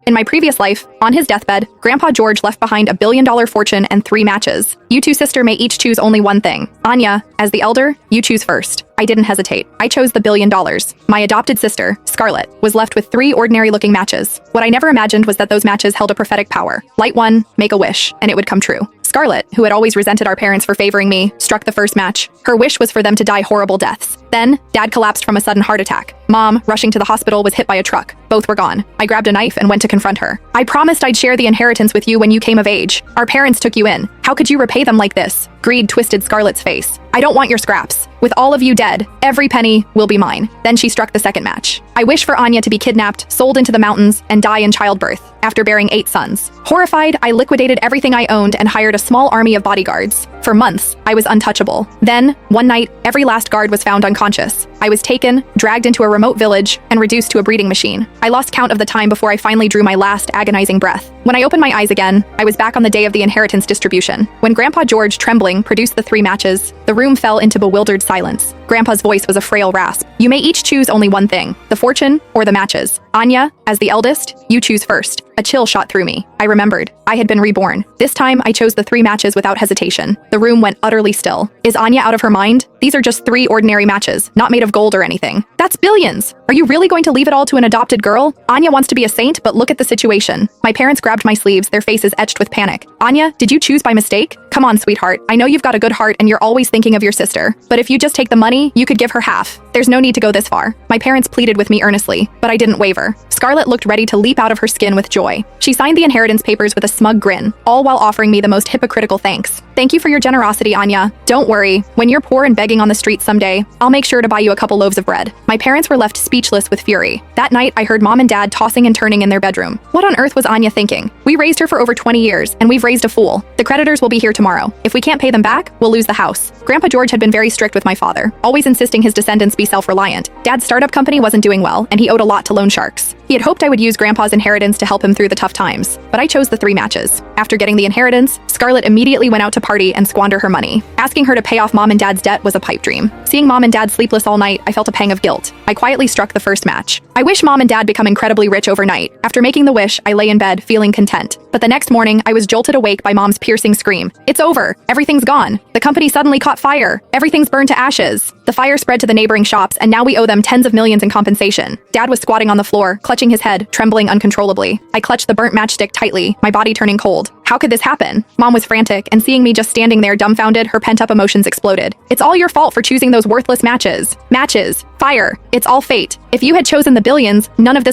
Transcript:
In my previous life, on his deathbed, Grandpa George left behind $1 billion fortune and 3 matches. You two sister may each choose only one thing. Anya, as the elder, you choose first. I didn't hesitate. I chose the $1 billion. My adopted sister, Scarlett, was left with 3 ordinary-looking matches. What I never imagined was that those matches held a prophetic power. Light one, make a wish, and it would come true. Scarlett, who had always resented our parents for favoring me, struck the first match. Her wish was for them to die horrible deaths. Then, Dad collapsed from a sudden heart attack. Mom, rushing to the hospital, was hit by a truck. Both were gone. I grabbed a knife and went to confront her. I promised I'd share the inheritance with you when you came of age. Our parents took you in. How could you repay them like this? Greed twisted Scarlett's face. I don't want your scraps. With all of you dead, every penny will be mine. Then she struck the second match. I wish for Anya to be kidnapped, sold into the mountains, and die in childbirth, after bearing 8 sons. Horrified, I liquidated everything I owned and hired a small army of bodyguards. For months, I was untouchable. Then, one night, every last guard was found unconscious. I was taken, dragged into a remote village, and reduced to a breeding machine. I lost count of the time before I finally drew my last agonizing breath. When I opened my eyes again, I was back on the day of the inheritance distribution. When Grandpa George, trembling, produced the 3 matches, the room fell into bewildered silence. Grandpa's voice was a frail rasp. You may each choose only one thing, the fortune or the matches. Anya, as the eldest, you choose first. A chill shot through me. I remembered. I had been reborn. This time, I chose the 3 matches without hesitation. The room went utterly still. Is Anya out of her mind? These are just 3 ordinary matches, not made of gold or anything. That's billions! Are you really going to leave it all to an adopted girl? Anya wants to be a saint, but look at the situation. My parents grabbed my sleeves, their faces etched with panic. Anya, did you choose by mistake? Come on, sweetheart. I know you've got a good heart and you're always thinking of your sister. But if you just take the money, you could give her half. There's no need to go this far. My parents pleaded with me earnestly, but I didn't waver. Scarlett looked ready to leap out of her skin with joy. She signed the inheritance papers with a smug grin, all while offering me the most hypocritical thanks. Thank you for your generosity, Anya. Don't worry. When you're poor and begging on the streets someday, I'll make sure to buy you a couple loaves of bread. My parents were left speechless with fury. That night, I heard Mom and Dad tossing and turning in their bedroom. What on earth was Anya thinking? We raised her for over 20 years, and we've raised a fool. The creditors will be here tomorrow. If we can't pay them back, we'll lose the house. Grandpa George had been very strict with my father, always insisting his descendants be self-reliant. Dad's startup company wasn't doing well, and he owed a lot to loan sharks. He had hoped I would use Grandpa's inheritance to help him through the tough times, but I chose the 3 matches. After getting the inheritance, Scarlett immediately went out to party and squander her money. Asking her to pay off Mom and Dad's debt was a pipe dream. Seeing Mom and Dad sleepless all night, I felt a pang of guilt. I quietly struck the first match. I wish Mom and Dad become incredibly rich overnight. After making the wish, I lay in bed, feeling content. But the next morning, I was jolted awake by Mom's piercing scream. It's over. Everything's gone. The company suddenly caught fire. Everything's burned to ashes. The fire spread to the neighboring shops, and now we owe them tens of millions in compensation. Dad was squatting on the floor, clutching his head, trembling uncontrollably. I clutched the burnt matchstick tightly, my body turning cold. How could this happen? Mom was frantic, and seeing me just standing there dumbfounded, her pent-up emotions exploded. It's all your fault for choosing those worthless matches. Matches. Fire. It's all fate. If you had chosen the billions, none of this